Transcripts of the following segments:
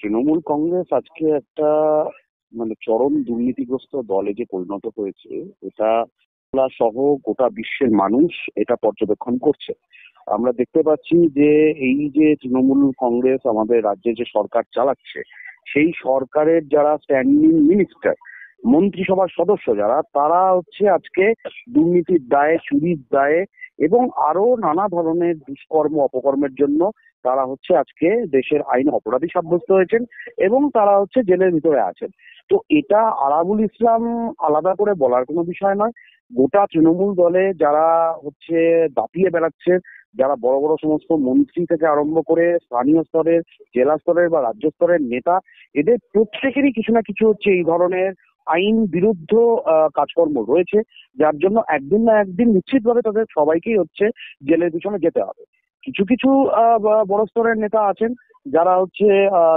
তৃণমূল কংগ্রেস আজকে একটা চরম দুর্নীতিগ্রস্ত দলে যে পরিণত হয়েছে, এটা বাংলা সহ গোটা বিশ্বের মানুষ এটা পর্যবেক্ষণ করছে। আমরা দেখতে পাচ্ছি যে এই যে তৃণমূল কংগ্রেস আমাদের রাজ্যে যে সরকার চালাচ্ছে, সেই সরকারের যারা স্ট্যান্ডিং মিনিস্টার, মন্ত্রিসভার সদস্য যারা, তারা হচ্ছে আজকে দুর্নীতির দায়ে, চুরির দায়ে এবং আরো নানা ধরনের দুষ্কর্ম অপকর্মের জন্য তারা হচ্ছে আজকে দেশের আইনে অপরাধী সাব্যস্ত হয়েছেন এবং তারা হচ্ছে জেলের ভিতরে আছেন। তো এটা আরাবুল ইসলাম আলাদা করে বলার কোনো বিষয় নয়। গোটা তৃণমূল দলে যারা হচ্ছে দাপিয়ে বেড়াচ্ছে, যারা বড় বড় সমস্ত মন্ত্রী থেকে আরম্ভ করে স্থানীয় স্তরের, জেলা স্তরের বা রাজ্য স্তরের নেতা, এদের প্রত্যেকেরই কিছু না কিছু হচ্ছে এই ধরনের আইন বিরুদ্ধ কাজকর্ম রয়েছে, যার জন্য একদিন না একদিন নিশ্চিতভাবে তাদের সবাইকেই হচ্ছে জেলের পিছনে যেতে হবে। কিছু কিছু বড় স্তরের নেতা আছেন যারা হচ্ছে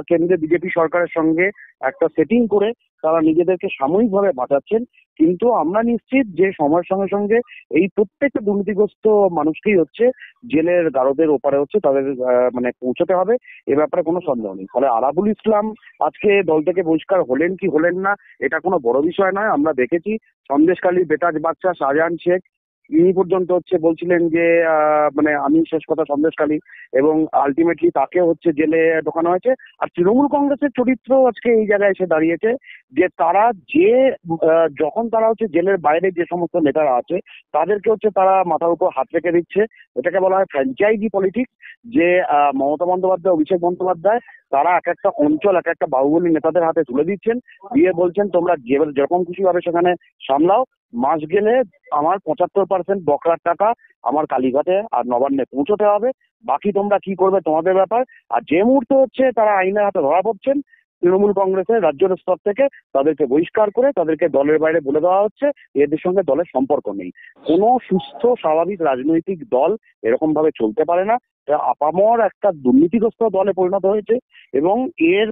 কেন্দ্রে বিজেপি সরকারের সঙ্গে একটা সেটিং করে তারা নিজেদেরকে সাময়িকভাবে বাঁচাচ্ছেন, কিন্তু আমরা নিশ্চিত যে সময়ের সঙ্গে সঙ্গে এই প্রত্যেকটা দুর্নীতিগ্রস্ত মানুষকেই হচ্ছে জেলের গারদের ওপারে হচ্ছে তাদের পৌঁছতে হবে। এ ব্যাপারে কোনো সন্দেহ নেই। ফলে আরাবুল ইসলাম আজকে দল থেকে বহিষ্কার হলেন কি হলেন না, এটা কোনো বড় বিষয় নয়। আমরা দেখেছি সন্দেশখালীর বেতাজ বাচ্চা শাহজাহান শেখ, ইনি পর্যন্ত হচ্ছে বলছিলেন যে আমি শেষ কথা সন্দেশখালী, এবং আলটিমেটলি তাকে হচ্ছে জেলে ঢোকানো হয়েছে। আর তৃণমূল কংগ্রেসের চরিত্র আজকে এই জায়গায় এসে দাঁড়িয়েছে যে তারা যে যখন তারা হচ্ছে জেলের বাইরে যে সমস্ত নেতারা আছে তাদেরকে হচ্ছে তারা মাথার উপর হাত রেখে দিচ্ছে। এটাকে বলা হয় ফ্র্যাঞ্চাইজি পলিটিক্স। যে মমতা বন্দ্যোপাধ্যায়, অভিষেক বন্দ্যোপাধ্যায় তারা এক একটা অঞ্চল এক একটা বাহুবলী নেতাদের হাতে তুলে দিচ্ছেন, দিয়ে বলছেন তোমরা যেরকম খুশি ভাবে সেখানে সামলাও, মাস গেলে আমার 75% বকরার টাকা আমার কালীঘাটে আর নবান্নে পৌঁছতে হবে, বাকি তোমরা কি করবে তোমাদের ব্যাপার। আর যে মুহূর্তে হচ্ছে তারা আইনের হাতে ধরা পড়ছেন, তৃণমূল কংগ্রেসের রাজ্যের স্তর থেকে তাদেরকে বহিষ্কার করে তাদেরকে দলের বাইরে বলে দেওয়া হচ্ছে এদের সঙ্গে দলের সম্পর্ক নেই। কোনো সুস্থ স্বাভাবিক রাজনৈতিক দল এরকম ভাবে চলতে পারে না। এটা আপামর একটা দুর্নীতিগ্রস্ত দলে পরিণত হয়েছে এবং এর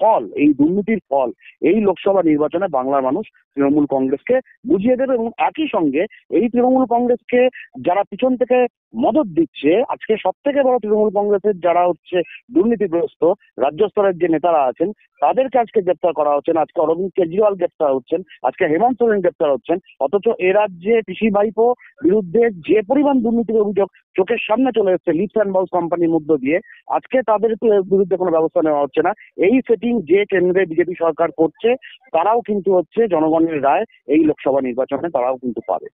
ফল, এই দুর্নীতির ফল এই লোকসভা নির্বাচনে বাংলার মানুষ তৃণমূল কংগ্রেসকে বুঝিয়ে দেবে। এবং একই সঙ্গে এই তৃণমূল কংগ্রেসকে যারা পিছন থেকে মদত দিচ্ছে, আজকে সব থেকে বড় তৃণমূল কংগ্রেসের যারা হচ্ছে দুর্নীতিগ্রস্ত রাজ্য স্তরের যে নেতারা আছেন তাদেরকে আজকে গ্রেপ্তার করা হচ্ছেন। আজকে অরবিন্দ কেজরিওয়াল গ্রেপ্তার হচ্ছেন, আজকে হেমন্ত সোরেন গ্রেপ্তার হচ্ছেন, অথচ এ রাজ্যে পিসি ভাইপো বিরুদ্ধে যে পরিমাণ দুর্নীতির অভিযোগ চোখের সামনে চলে এসছে লিপস অ্যান্ড বাউস কোম্পানির মধ্য দিয়ে, আজকে তাদের বিরুদ্ধে কোনো ব্যবস্থা নেওয়া হচ্ছে না। এই সেটিং যে কেন্দ্রে বিজেপি সরকার করছে তারাও কিন্তু হচ্ছে জনগণের রায় এই লোকসভা নির্বাচনে তারাও কিন্তু পাবে।